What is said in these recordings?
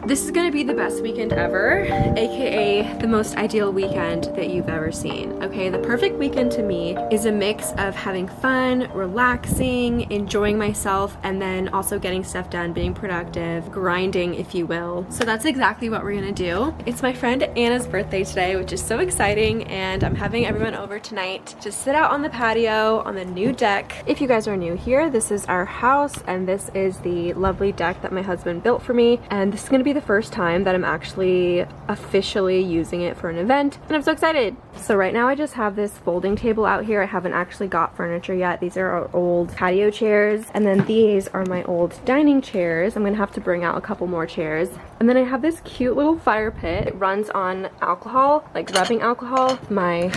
This is gonna be the best weekend ever, aka the most ideal weekend that you've ever seen. Okay, the perfect weekend to me is a mix of having fun, relaxing, enjoying myself, and then also getting stuff done, being productive, grinding, if you will. So that's exactly what we're gonna do. It's my friend Anna's birthday today, which is so exciting, and I'm having everyone over tonight to sit out on the patio on the new deck. If you guys are new here, this is our house, and this is the lovely deck that my husband built for me, and this is gonna be the first time that I'm actually officially using it for an event, and I'm so excited. So right now I just have this folding table out here. I haven't actually got furniture yet. These are our old patio chairs, and then these are my old dining chairs. I'm gonna have to bring out a couple more chairs. And then I have this cute little fire pit. It runs on alcohol, like rubbing alcohol. My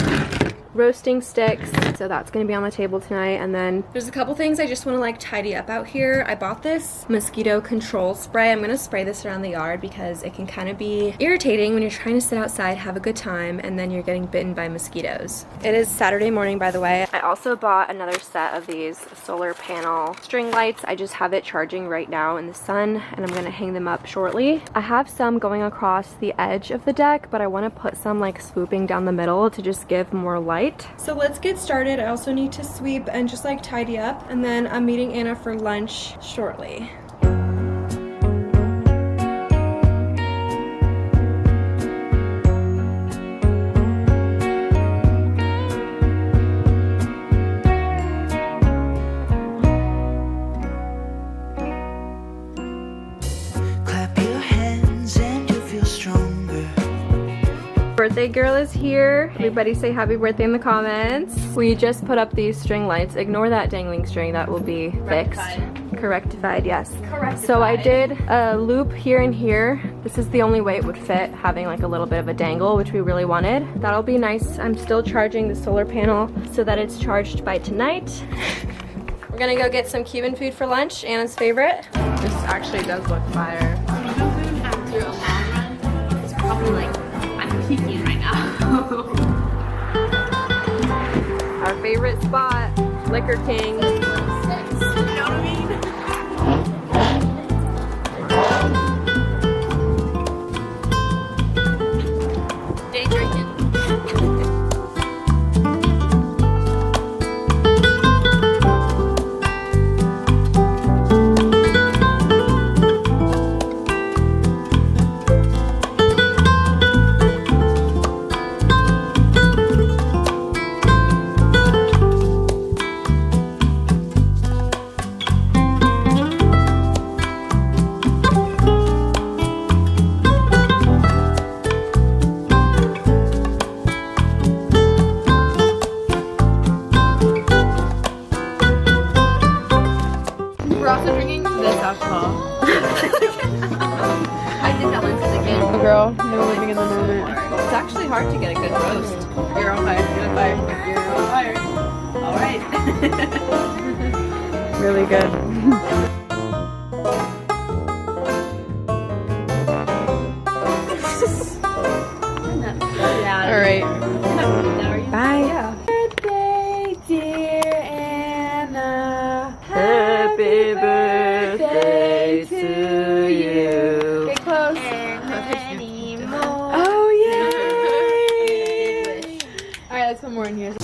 roasting sticks, so that's gonna be on the table tonight. And then there's a couple things I just want to like tidy up out here. I bought this mosquito control spray. I'm gonna spray this around the yard because it can kind of be irritating when you're trying to sit outside, have a good time, and then you're getting bitten by mosquitoes. It is Saturday morning, by the way. I also bought another set of these solar panel string lights. I just have it charging right now in the sun, and I'm gonna hang them up shortly. I have some going across the edge of the deck, but I want to put some like swooping down the middle to just give more light. So let's get started. I also need to sweep and just like tidy up, and then I'm meeting Anna for lunch shortly. Birthday girl is here. Everybody say happy birthday in the comments. We just put up these string lights. Ignore that dangling string, that will be fixed. Correctified, yes. Correctified. So I did a loop here and here. This is the only way it would fit, having like a little bit of a dangle, which we really wanted. That'll be nice. I'm still charging the solar panel so that it's charged by tonight. We're gonna go get some Cuban food for lunch, Anna's favorite. This actually does look fire. Through a long run, it's probably like peeking right now. Our favorite spot, Liquor King. You know what I mean? Day drinking. We're also drinking this alcohol. I did that once as a kid. Oh girl, no living in the moment. It's actually hard to get a good roast. You're on fire, you're on fire, you're on fire. Alright. Really good. Alright. Bye. Birthday, dear Anna. Happy birthday to you. Get close. Oh, yay! Alright, let's put more in here.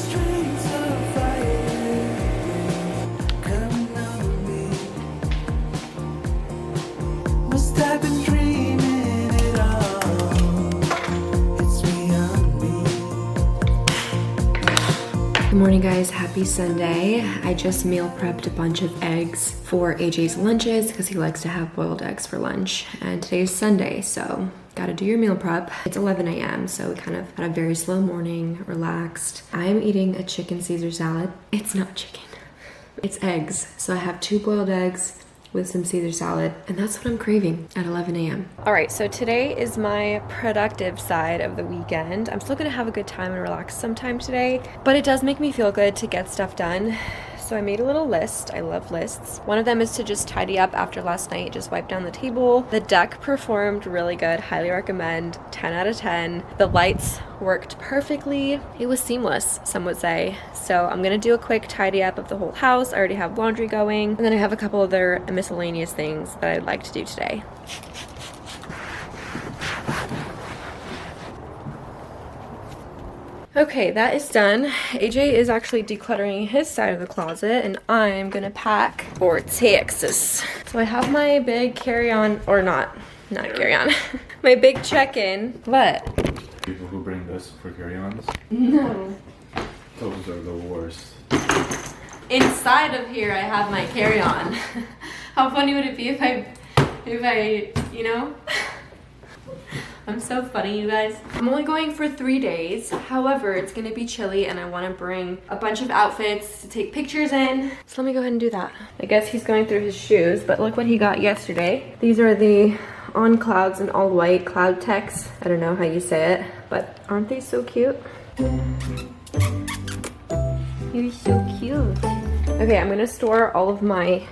Good morning, guys. Happy Sunday. I just meal prepped a bunch of eggs for AJ's lunches because he likes to have boiled eggs for lunch. And today's Sunday, so gotta do your meal prep. It's 11 a.m., so we kind of had a very slow morning, relaxed. I'm eating a chicken Caesar salad. It's not chicken, it's eggs. So I have 2 boiled eggs with some Caesar salad, and that's what I'm craving at 11 a.m. All right, so today is my productive side of the weekend. I'm still gonna have a good time and relax sometime today, but it does make me feel good to get stuff done. So I made a little list. I love lists. One of them is to just tidy up after last night, just wipe down the table. The deck performed really good, highly recommend, 10 out of 10. The lights worked perfectly. It was seamless, some would say. So I'm gonna do a quick tidy up of the whole house. I already have laundry going, and then I have a couple other miscellaneous things that I'd like to do today. Okay, that is done. AJ is actually decluttering his side of the closet and I'm gonna pack for Texas. So I have my big carry-on, or not carry-on, my big check-in. What? People who bring this for carry-ons? No. Those are the worst. Inside of here I have my carry-on. How funny would it be if I, you know? I'm so funny, you guys. I'm only going for 3 days. However, it's gonna be chilly and I wanna bring a bunch of outfits to take pictures in. So let me go ahead and do that. I guess he's going through his shoes, but look what he got yesterday. These are the On Clouds in all white Cloud Techs. I don't know how you say it, but aren't they so cute? You're so cute. Okay, I'm gonna store all of my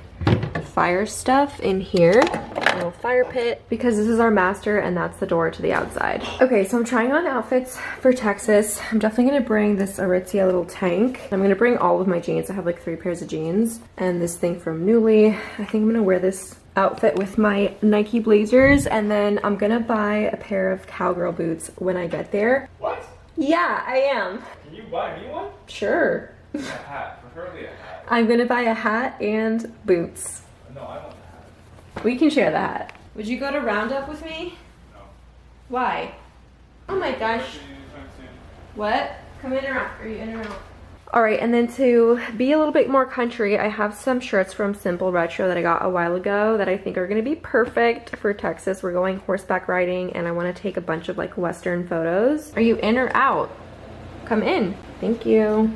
fire stuff in here, a little fire pit, because this is our master and that's the door to the outside. Okay, so I'm trying on outfits for Texas. I'm definitely gonna bring this Aritzia little tank. I'm gonna bring all of my jeans. I have like 3 pairs of jeans and this thing from Nuuly. I think I'm gonna wear this outfit with my Nike blazers, and then I'm gonna buy a pair of cowgirl boots when I get there. What? Yeah, I am. Can you buy me one? Sure. A hat, preferably a hat. I'm gonna buy a hat and boots. No, I want the hat. We can share the hat. Would you go to Roundup with me? No. Why? Oh my gosh. What? Come in or out? Are you in or out? All right, and then to be a little bit more country, I have some shirts from Simple Retro that I got a while ago that I think are gonna be perfect for Texas. We're going horseback riding and I wanna take a bunch of like Western photos. Are you in or out? Come in. Thank you.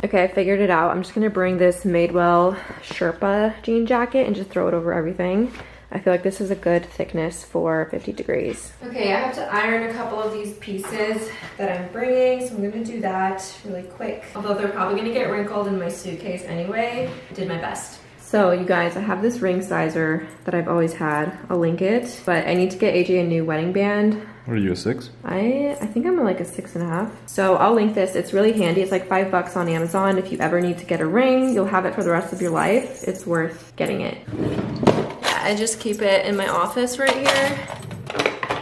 Okay, I figured it out. I'm just gonna bring this Madewell Sherpa jean jacket and just throw it over everything. I feel like this is a good thickness for 50 degrees. Okay, I have to iron a couple of these pieces that I'm bringing, so I'm gonna do that really quick. Although they're probably gonna get wrinkled in my suitcase anyway. I did my best. So you guys, I have this ring sizer that I've always had. I'll link it, but I need to get AJ a new wedding band. What are you, a 6? I think I'm like a 6.5. So I'll link this. It's really handy. It's like $5 on Amazon. If you ever need to get a ring, you'll have it for the rest of your life. It's worth getting it. Yeah, I just keep it in my office right here.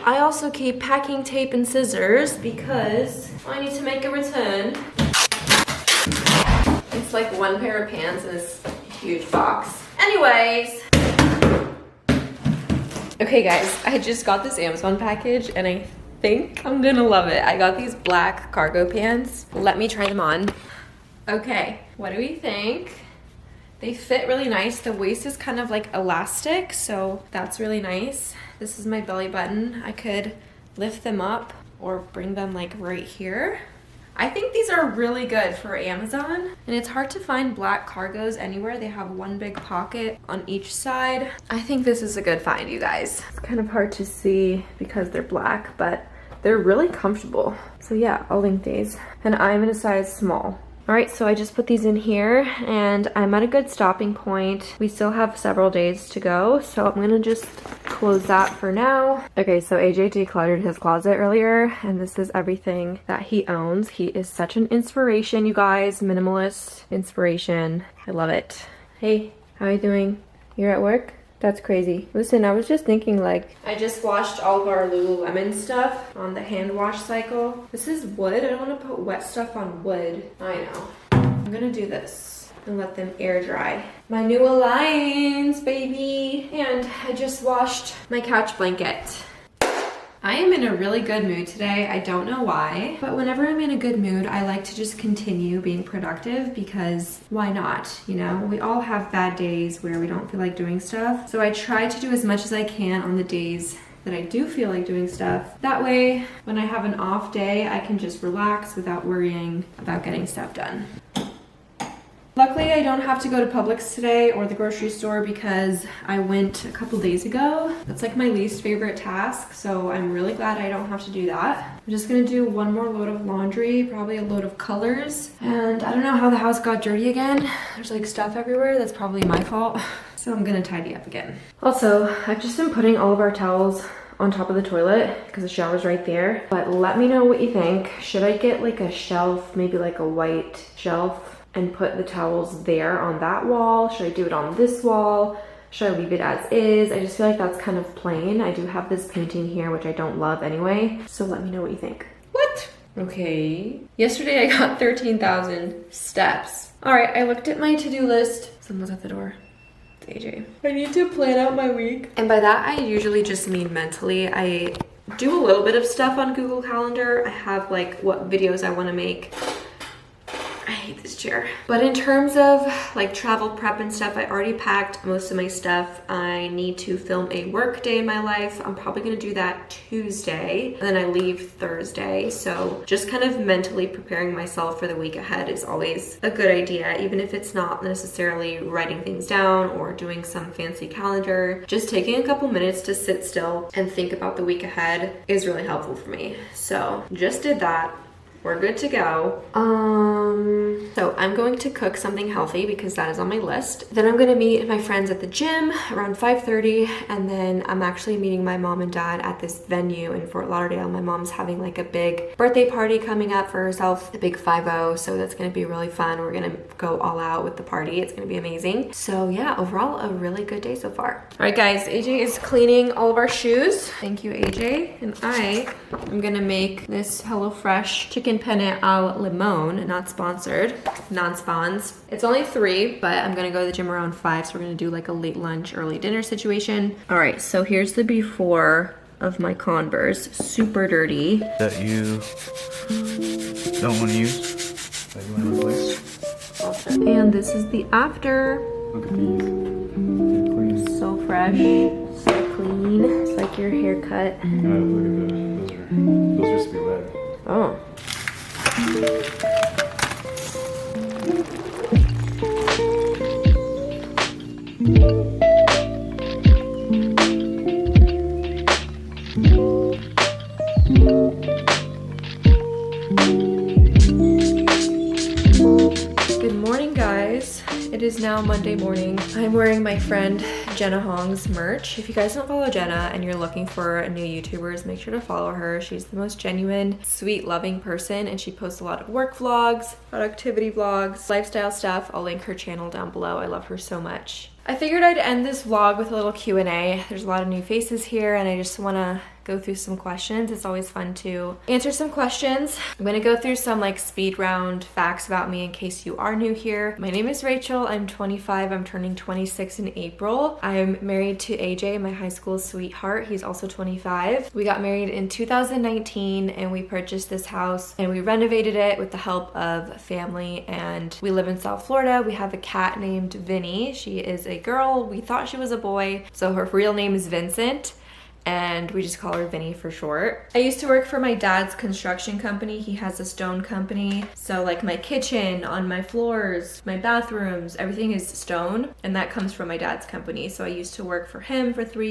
I also keep packing tape and scissors because I need to make a return. It's like 1 pair of pants in this huge box. Anyways. Okay guys, I just got this Amazon package and I think I'm gonna love it. I got these black cargo pants. Let me try them on. Okay, what do we think? They fit really nice. The waist is kind of like elastic, so that's really nice. This is my belly button. I could lift them up or bring them like right here. I think these are really good for Amazon, and it's hard to find black cargos anywhere. They have 1 big pocket on each side. I think this is a good find, you guys. It's kind of hard to see because they're black, but they're really comfortable. So yeah, I'll link these. And I'm in a size small. All right, so I just put these in here and I'm at a good stopping point. We still have several days to go, so I'm gonna just close that for now. Okay, so AJ decluttered his closet earlier and this is everything that he owns. He is such an inspiration, you guys. Minimalist inspiration. I love it. Hey, how are you doing? You're at work? That's crazy. Listen, I was just thinking, like, I just washed all of our Lululemon stuff on the hand wash cycle. This is wood. I don't want to put wet stuff on wood. I know. I'm gonna do this and let them air dry. My new Alliance, baby. And I just washed my couch blanket. I am in a really good mood today. I don't know why, but whenever I'm in a good mood, I like to just continue being productive because why not? You know, we all have bad days where we don't feel like doing stuff. So I try to do as much as I can on the days that I do feel like doing stuff. That way, when I have an off day, I can just relax without worrying about getting stuff done. Luckily, I don't have to go to Publix today or the grocery store because I went a couple days ago. That's like my least favorite task, so I'm really glad I don't have to do that. I'm just gonna do 1 more load of laundry, probably a load of colors. And I don't know how the house got dirty again. There's like stuff everywhere. That's probably my fault. So I'm gonna tidy up again. Also, I've just been putting all of our towels on top of the toilet because the shower's right there. But let me know what you think. Should I get like a shelf, maybe like a white shelf, and put the towels there on that wall? Should I do it on this wall? Should I leave it as is? I just feel like that's kind of plain. I do have this painting here, which I don't love anyway. So let me know what you think. What? Okay. Yesterday I got 13,000 steps. All right, I looked at my to-do list. Someone's at the door. It's AJ. I need to plan out my week. And by that, I usually just mean mentally. I do a little bit of stuff on Google Calendar. I have like what videos I want to make. I hate this chair. But in terms of like travel prep and stuff, I already packed most of my stuff. I need to film a work day in my life. I'm probably gonna do that Tuesday, and then I leave Thursday. So just kind of mentally preparing myself for the week ahead is always a good idea, even if it's not necessarily writing things down or doing some fancy calendar. Just taking a couple minutes to sit still and think about the week ahead is really helpful for me. So just did that. We're good to go. So I'm going to cook something healthy because that is on my list. Then I'm gonna meet my friends at the gym around 5:30, and then I'm actually meeting my mom and dad at this venue in Fort Lauderdale. My mom's having like a big birthday party coming up for herself, a big 5-0, so that's gonna be really fun. We're gonna go all out with the party. It's gonna be amazing. So yeah, overall, a really good day so far. All right, guys, AJ is cleaning all of our shoes. Thank you, AJ. And I am gonna make this HelloFresh chicken penne al limon, not sponsored, non-spons. It's only 3, but I'm gonna go to the gym around 5, so we're gonna do like a late lunch, early dinner situation. All right, so here's the before of my Converse, super dirty. That you don't want to use? That you want to replace? And this is the after. Look at these. They're clean. So fresh, so clean. It's like your haircut. Oh, look at those. Those used to be red. Oh. Good morning, guys. It is now Monday morning. I'm wearing my friend Jenna Hong's merch. If you guys don't follow Jenna and you're looking for new YouTubers, make sure to follow her. She's the most genuine, sweet, loving person, and she posts a lot of work vlogs, productivity vlogs, lifestyle stuff. I'll link her channel down below. I love her so much. I figured I'd end this vlog with a little Q&A. There's a lot of new faces here, and I just want to go through some questions. It's always fun to answer some questions. I'm gonna go through some like speed round facts about me in case you are new here. My name is Rachel. I'm 25. I'm turning 26 in April. I'm married to AJ, my high school sweetheart. He's also 25. We got married in 2019, and we purchased this house and we renovated it with the help of family, and we live in South Florida. We have a cat named Vinny. She is a girl. We thought she was a boy, so her real name is Vincent, and we just call her Vinny for short. I used to work for my dad's construction company. He has a stone company. So like my kitchen, on my floors, my bathrooms, everything is stone, and that comes from my dad's company. So I used to work for him for 4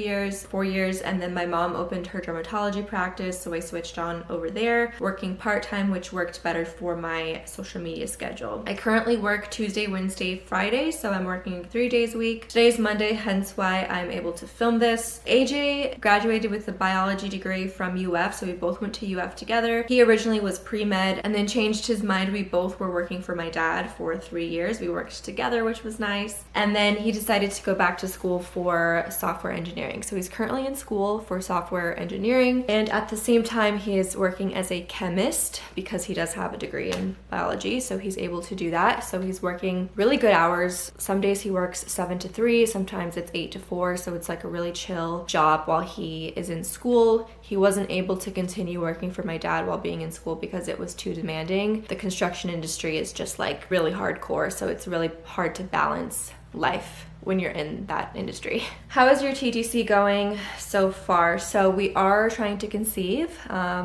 years, and then my mom opened her dermatology practice, so I switched on over there, working part-time, which worked better for my social media schedule. I currently work Tuesday, Wednesday, Friday, so I'm working 3 days a week. Today's Monday, hence why I'm able to film this. AJ graduated with a biology degree from UF, so we both went to UF together. He originally was pre-med and then changed his mind. We both were working for my dad for 3 years. We worked together, which was nice. And then he decided to go back to school for software engineering. So he's currently in school for software engineering, and at the same time he is working as a chemist because he does have a degree in biology, so he's able to do that. So he's working really good hours. Some days he works 7 to 3, sometimes it's 8 to 4, so it's like a really chill job while he is in school. He wasn't able to continue working for my dad while being in school because it was too demanding. The construction industry is just like really hardcore, so it's really hard to balance life when you're in that industry. How is your TTC going so far? So we are trying to conceive.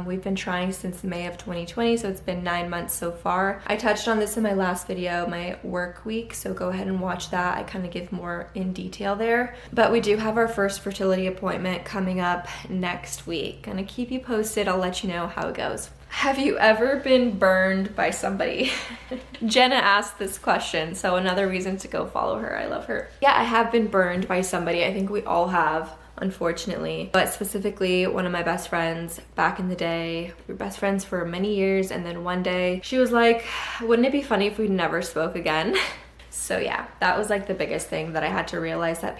We've been trying since May of 2020, so it's been 9 months so far. I touched on this in my last video, my work week, so go ahead and watch that. I kind of give more in detail there. But we do have our first fertility appointment coming up next week. Gonna keep you posted. I'll let you know how it goes. Have you ever been burned by somebody? Jenna asked this question, so another reason to go follow her. I love her. Yeah, I have been burned by somebody. I think we all have, unfortunately. But specifically, one of my best friends back in the day. We were best friends for many years, and then one day she was like, wouldn't it be funny if we never spoke again? So yeah, that was like the biggest thing that I had to realize, that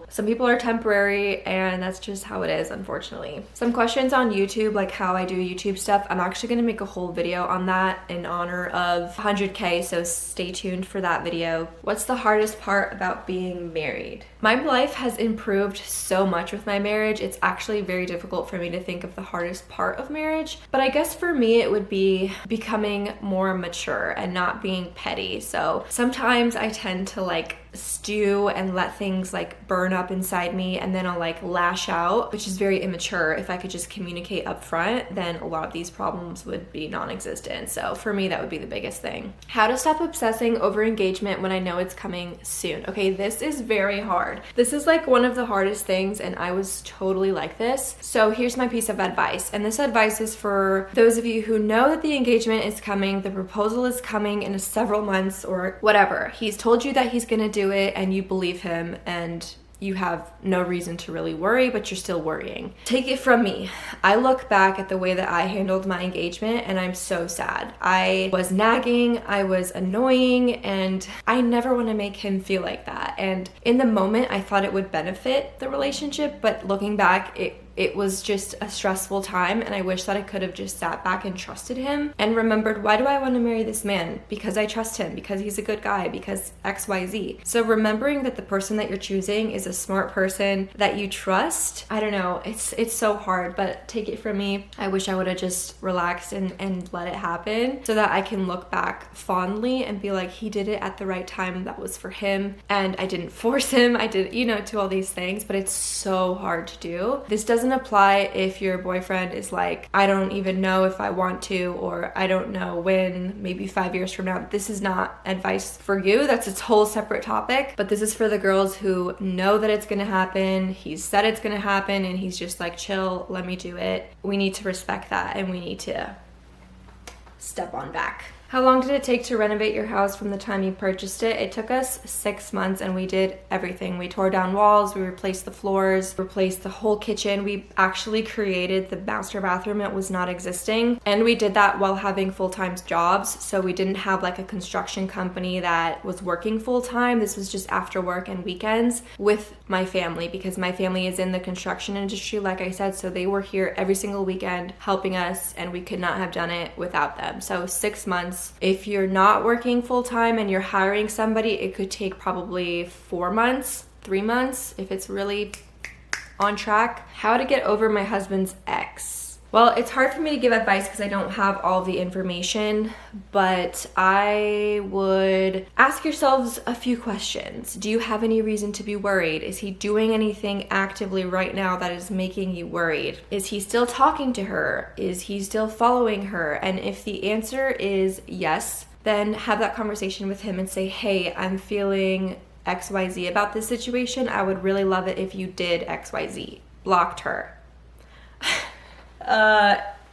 some people are temporary, and that's just how it is, unfortunately. Some questions on YouTube, like how I do YouTube stuff. I'm actually gonna make a whole video on that in honor of 100K, so stay tuned for that video. What's the hardest part about being married? My life has improved so much with my marriage. It's actually very difficult for me to think of the hardest part of marriage, but I guess for me it would be becoming more mature and not being petty. So sometimes I tend to like stew and let things like burn up inside me, and then I'll like lash out, which is very immature. If I could just communicate up front, then a lot of these problems would be non-existent. So for me, that would be the biggest thing. How to stop obsessing over engagement when I know it's coming soon. Okay, this is very hard. This is like one of the hardest things, and I was totally like this. So here's my piece of advice, and this advice is for those of you who know that the engagement is coming, the proposal is coming in several months or whatever. He's told you that he's gonna do it, and you believe him, and you have no reason to really worry, but you're still worrying. Take it from me. I look back at the way that I handled my engagement, and I'm so sad. I was nagging, I was annoying, and I never want to make him feel like that. And in the moment, I thought it would benefit the relationship, but looking back, it was just a stressful time, and I wish that I could have just sat back and trusted him and remembered, why do I want to marry this man? Because I trust him, because he's a good guy, because XYZ. So remembering that the person that you're choosing is a smart person that you trust, I don't know, it's so hard, but take it from me. I wish I would have just relaxed and let it happen so that I can look back fondly and be like, he did it at the right time, that was for him, and I didn't force him, I did, to all these things, but it's so hard to do. This doesn't apply if your boyfriend is like, I don't even know if I want to, or I don't know when, maybe 5 years from now. This is not advice for you. That's its whole separate topic. But this is for the girls who know that it's gonna happen. He's said it's gonna happen, and he's just like, chill, let me do it. We need to respect that, and we need to step on back. How long did it take to renovate your house from the time you purchased it? It took us 6 months, and we did everything. We tore down walls, we replaced the floors, replaced the whole kitchen. We actually created the master bathroom. It was not existing. And we did that while having full-time jobs. So we didn't have like a construction company that was working full-time. This was just after work and weekends with my family, because my family is in the construction industry, like I said. So they were here every single weekend helping us, and we could not have done it without them. So 6 months. If you're not working full-time and you're hiring somebody, it could take probably 4 months, 3 months, if it's really on track. How to get over my husband's ex. Well, it's hard for me to give advice because I don't have all the information, but I would ask yourselves a few questions. Do you have any reason to be worried? Is he doing anything actively right now that is making you worried? Is he still talking to her? Is he still following her? And if the answer is yes, then have that conversation with him and say, hey, I'm feeling XYZ about this situation. I would really love it if you did XYZ. Blocked her.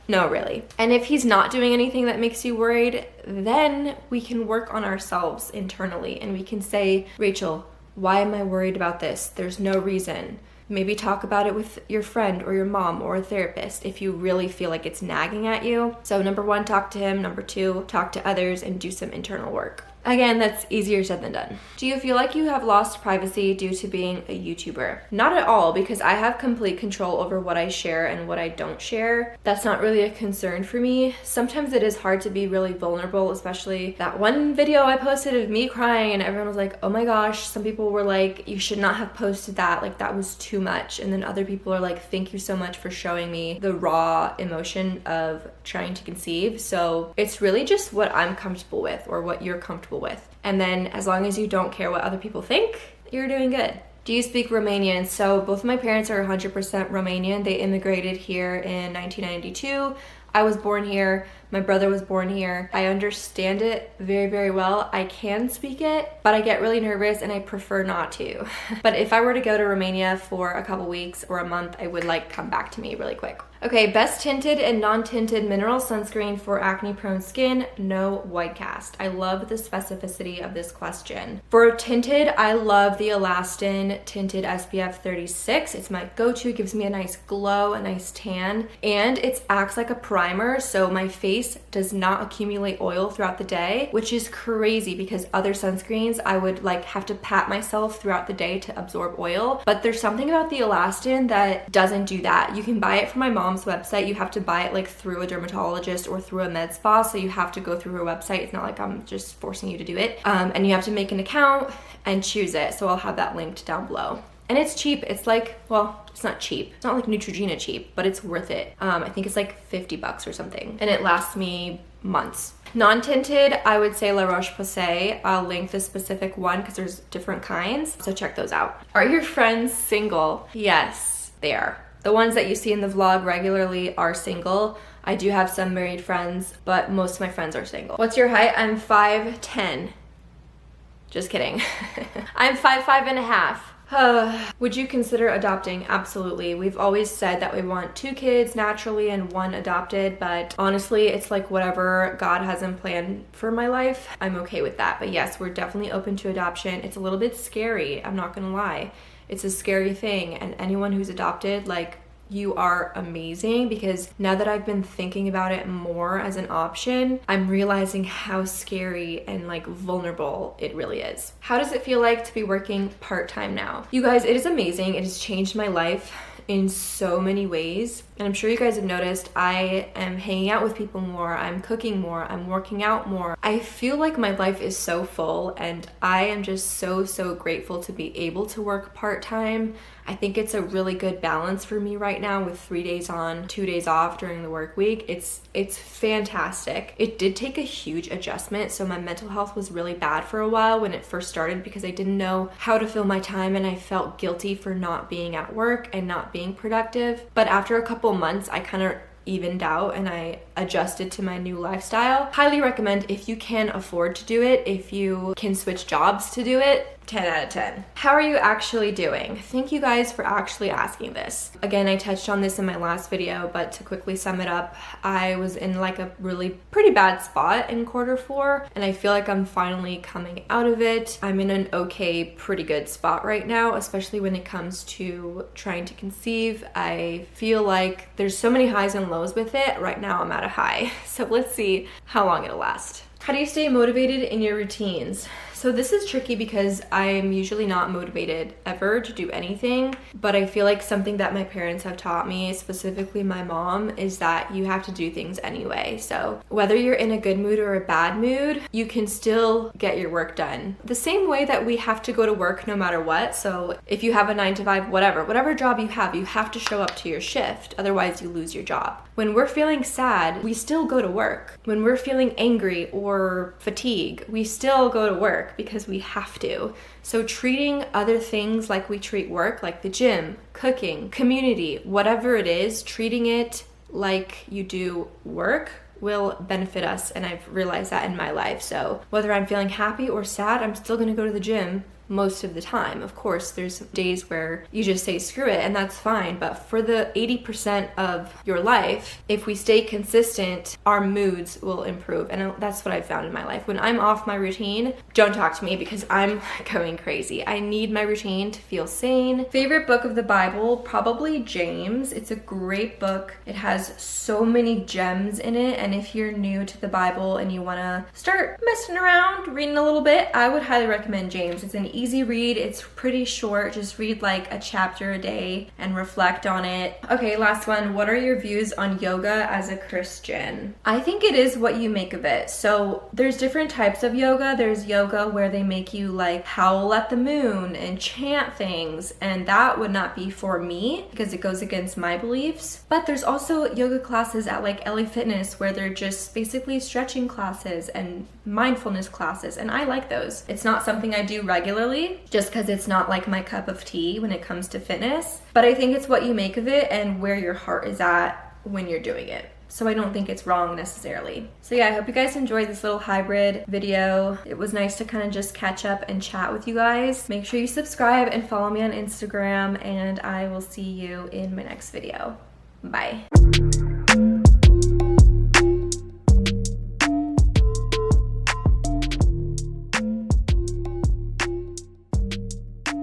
No, really. And if he's not doing anything that makes you worried, then we can work on ourselves internally, and we can say, Rachel, why am I worried about this? There's no reason. Maybe talk about it with your friend or your mom or a therapist if you really feel like it's nagging at you. So number 1, talk to him. Number 2, talk to others and do some internal work. Again, that's easier said than done. Do you feel like you have lost privacy due to being a YouTuber? Not at all, because I have complete control over what I share and what I don't share. That's not really a concern for me. Sometimes it is hard to be really vulnerable, especially that one video I posted of me crying, and everyone was like, oh my gosh. Some people were like, you should not have posted that, like that was too much. And then other people are like, thank you so much for showing me the raw emotion of trying to conceive. So it's really just what I'm comfortable with, or what you're comfortable with. And then as long as you don't care what other people think, you're doing good. Do you speak Romanian? So both my parents are 100% Romanian. They immigrated here in 1992. I was born here. My brother was born here. I understand it very, very well. I can speak it, but I get really nervous and I prefer not to. But if I were to go to Romania for a couple weeks or a month, I would like come back to me really quick. Okay, best tinted and non-tinted mineral sunscreen for acne-prone skin, no white cast. I love the specificity of this question. For tinted, I love the Elastin Tinted SPF 36. It's my go-to. It gives me a nice glow, a nice tan, and it acts like a primer, so my face face does not accumulate oil throughout the day, which is crazy because other sunscreens I would like have to pat myself throughout the day to absorb oil. But there's something about the elastin that doesn't do that. You can buy it from my mom's website. You have to buy it like through a dermatologist or through a med spa, so you have to go through her website. It's not like I'm just forcing you to do it. And you have to make an account and choose it. So I'll have that linked down below. And it's cheap. It's like, well, it's not cheap. It's not like Neutrogena cheap, but it's worth it. I think it's like 50 bucks or something. And it lasts me months. Non-tinted, I would say La Roche-Posay. I'll link the specific one because there's different kinds. So check those out. Are your friends single? Yes, they are. The ones that you see in the vlog regularly are single. I do have some married friends, but most of my friends are single. What's your height? I'm 5'10". Just kidding. I'm 5'5" and a half. Would you consider adopting? Absolutely. We've always said that we want 2 kids naturally and 1 adopted, but honestly, it's like whatever God has in plan for my life, I'm okay with that. But yes, we're definitely open to adoption. It's a little bit scary, I'm not gonna lie. It's a scary thing, and anyone who's adopted, like, you are amazing, because now that I've been thinking about it more as an option, I'm realizing how scary and like vulnerable it really is. How does it feel like to be working part-time now? You guys, it is amazing. It has changed my life in so many ways, and I'm sure you guys have noticed I am hanging out with people more, I'm cooking more, I'm working out more. I feel like my life is so full, and I am just so grateful to be able to work part-time. I think it's a really good balance for me right now with 3 days on, 2 days off during the work week. It's fantastic. It did take a huge adjustment, so my mental health was really bad for a while when it first started because I didn't know how to fill my time, and I felt guilty for not being at work and not being productive. But after a couple months, I kind of evened out and I adjusted to my new lifestyle. Highly recommend if you can afford to do it, if you can switch jobs to do it. 10 out of 10. How are you actually doing? Thank you guys for actually asking this. Again, I touched on this in my last video, but to quickly sum it up, I was in like a really pretty bad spot in Q4, and I feel like I'm finally coming out of it. I'm in an okay, pretty good spot right now, especially when it comes to trying to conceive. I feel like there's so many highs and lows with it. Right now I'm at a high. So let's see how long it'll last. How do you stay motivated in your routines? So this is tricky because I'm usually not motivated ever to do anything, but I feel like something that my parents have taught me, specifically my mom, is that you have to do things anyway. So whether you're in a good mood or a bad mood, you can still get your work done. The same way that we have to go to work no matter what. So if you have a 9 to 5, whatever job you have to show up to your shift. Otherwise you lose your job. When we're feeling sad, we still go to work. When we're feeling angry or fatigue, we still go to work because we have to. So treating other things like we treat work, like the gym, cooking, community, whatever it is, treating it like you do work will benefit us, and I've realized that in my life. So whether I'm feeling happy or sad, I'm still gonna go to the gym most of the time. Of course, there's days where you just say screw it, and that's fine, but for the 80% of your life, if we stay consistent, our moods will improve, and that's what I've found in my life. When I'm off my routine, don't talk to me because I'm going crazy. I need my routine to feel sane. Favorite book of the Bible? Probably James. It's a great book. It has so many gems in it, and if you're new to the Bible and you want to start messing around, reading a little bit, I would highly recommend James. It's an easy read. It's pretty short. Just read like a chapter a day and reflect on it. Okay, last one. What are your views on yoga as a Christian? I think it is what you make of it. So there's different types of yoga. There's yoga where they make you like howl at the moon and chant things, and that would not be for me because it goes against my beliefs. But there's also yoga classes at like LA Fitness where they're just basically stretching classes and mindfulness classes, and I like those. It's not something I do regularly just because it's not like my cup of tea when it comes to fitness, but I think it's what you make of it and where your heart is at when you're doing it. So I don't think it's wrong necessarily. So yeah, I hope you guys enjoyed this little hybrid video. It was nice to kind of just catch up and chat with you guys. Make sure you subscribe and follow me on Instagram, and I will see you in my next video. Bye.